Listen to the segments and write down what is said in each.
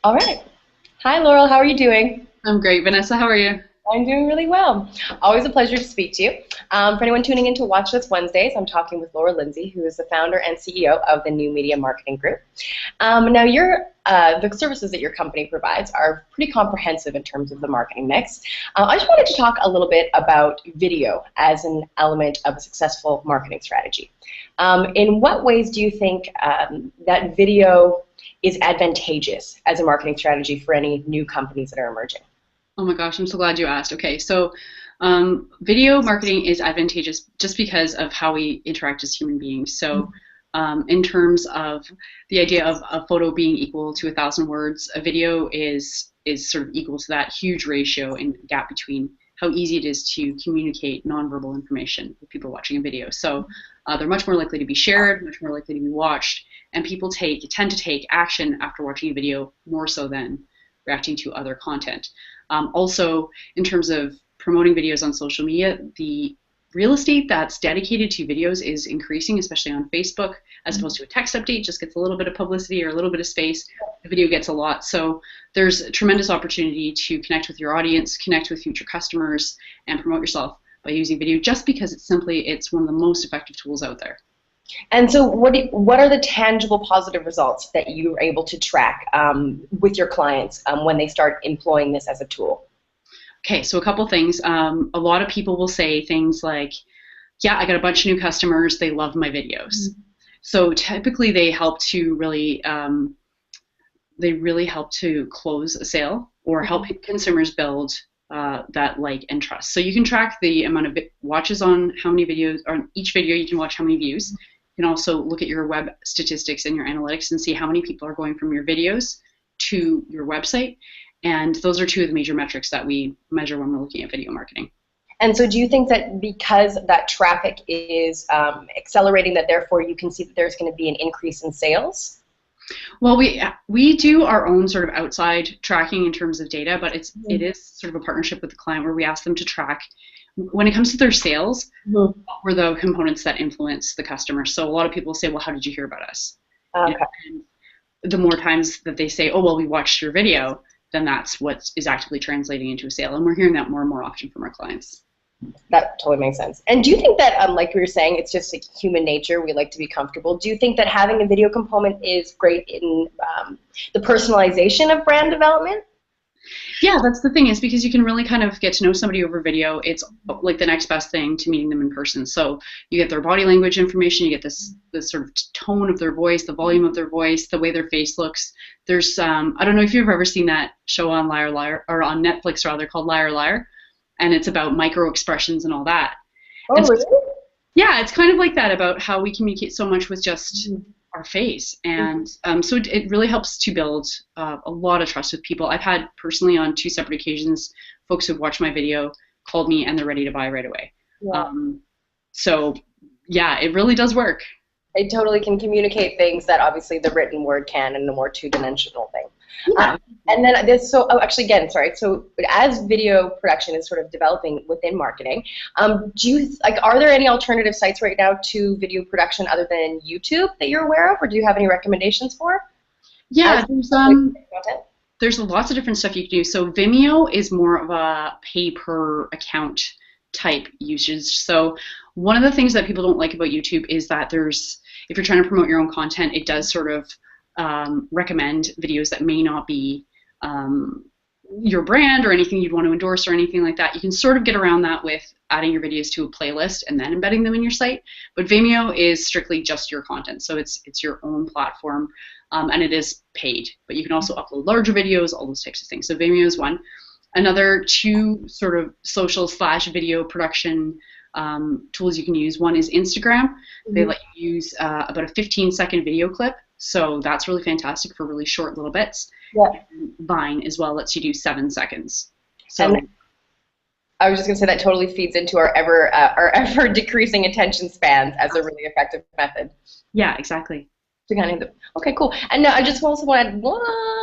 All right. Hi, Laurel. How are you doing? I'm great. Vanessa, how are you? I'm doing really well. Always a pleasure to speak to you. For anyone tuning in to Watch This Wednesdays, I'm talking with Laura Lindsay, who is the founder and CEO of the New Media Marketing Group. Now, the services that your company provides are pretty comprehensive in terms of the marketing mix. I just wanted to talk a little bit about video as an element of a successful marketing strategy. In what ways do you think that video is advantageous as a marketing strategy for any new companies that are emerging? Oh my gosh, I'm so glad you asked. Okay, so video marketing is advantageous just because of how we interact as human beings. So, in terms of the idea of a photo being equal to 1,000 words, a video is sort of equal to that huge ratio and gap between how easy it is to communicate nonverbal information with people watching a video. So, they're much more likely to be shared, much more likely to be watched, and people tend to take action after watching a video more so than reacting to other content. Also, in terms of promoting videos on social media, the real estate that's dedicated to videos is increasing, especially on Facebook, as opposed to a text update, just gets a little bit of publicity or a little bit of space. The video gets a lot. So there's a tremendous opportunity to connect with your audience, connect with future customers, and promote yourself by using video just because it's one of the most effective tools out there. And so what are the tangible positive results that you're able to track with your clients when they start employing this as a tool? Okay, so a couple things. A lot of people will say things like, yeah, I got a bunch of new customers, they love my videos. So typically they really help to close a sale or help consumers build that like and trust. So you can track the amount of watches on how many videos, or on each video you can watch how many views. You can also look at your web statistics and your analytics and see how many people are going from your videos to your website. And those are two of the major metrics that we measure when we're looking at video marketing. And so do you think that because that traffic is accelerating, that therefore you can see that there's going to be an increase in sales? Well, we do our own sort of outside tracking in terms of data, but it is sort of a partnership with the client where we ask them to track when it comes to their sales, what were the components that influence the customer. So a lot of people say, well, how did you hear about us? Okay. You know, and the more times that they say, oh, well, we watched your video, then that's what is actively translating into a sale. And we're hearing that more and more often from our clients. That totally makes sense. And do you think that, like we were saying, it's just like human nature, we like to be comfortable. Do you think that having a video component is great in the personalization of brand development? Yeah, that's the thing, is because you can really kind of get to know somebody over video. It's like the next best thing to meeting them in person. So you get their body language information, you get this sort of tone of their voice, the volume of their voice, the way their face looks. There's I don't know if you've ever seen that show on Liar Liar, or on Netflix rather, called Liar Liar, and it's about micro expressions and all that. Oh, And so, really? yeah, it's kind of like that, about how we communicate so much with just our face. And so it really helps to build a lot of trust with people. I've had personally on 2 separate occasions folks who've watched my video called me and they're ready to buy right away. Yeah. So yeah, it really does work. It totally can communicate things that obviously the written word can in a more two-dimensional thing. Yeah. And then this, so, oh, actually, again, sorry. So as video production is sort of developing within marketing, are there any alternative sites right now to video production other than YouTube that you're aware of, or do you have any recommendations for? Yeah, there's lots of different stuff you can do. So Vimeo is more of a pay per account type usage. So one of the things that people don't like about YouTube is that if you're trying to promote your own content, it does sort of recommend videos that may not be your brand or anything you'd want to endorse or anything like that. You can sort of get around that with adding your videos to a playlist and then embedding them in your site. But Vimeo is strictly just your content, so it's your own platform, and it is paid. But you can also upload larger videos, all those types of things. So Vimeo is one. Another 2 sort of social/video production tools you can use. One is Instagram. They let you use about a 15-second video clip. So that's really fantastic for really short little bits. Yeah. Vine as well lets you do 7 seconds. So And I was just going to say that totally feeds into our ever decreasing attention spans as a really effective method. yeah, exactly. To kind of, okay, cool. And now I just also want to add one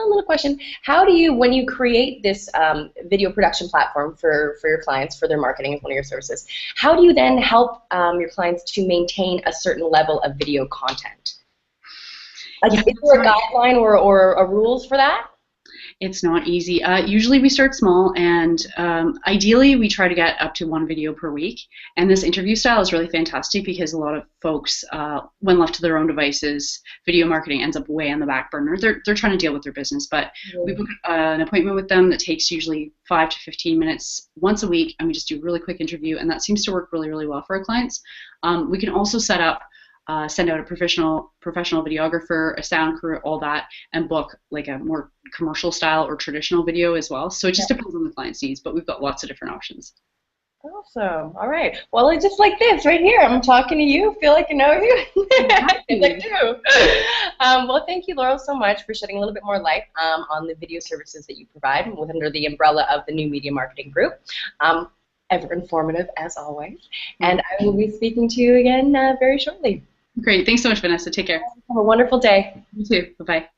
little question. How do you, when you create this video production platform for your clients, for their marketing as one of your services, how do you then help your clients to maintain a certain level of video content? Like, Yeah, is there a guideline or a rules for that? It's not easy. Usually we start small, and ideally we try to get up to one video per week. And this interview style is really fantastic because a lot of folks, when left to their own devices, video marketing ends up way on the back burner. They're trying to deal with their business, but we book an appointment with them that takes usually 5 to 15 minutes once a week, and we just do a really quick interview, and that seems to work really, really well for our clients. We can also set up send out a professional videographer, a sound crew, all that, and book like a more commercial style or traditional video as well. So it just depends on the client's needs, but we've got lots of different options. Awesome. All right. Well, it's just like this right here. I'm talking to you. Feel like I know you. I feel like too. Well, thank you, Laurel, so much for shedding a little bit more light on the video services that you provide under the umbrella of the New Media Marketing Group. Ever informative as always. And I will be speaking to you again very shortly. Great. Thanks so much, Vanessa. Take care. Have a wonderful day. You too. Bye-bye.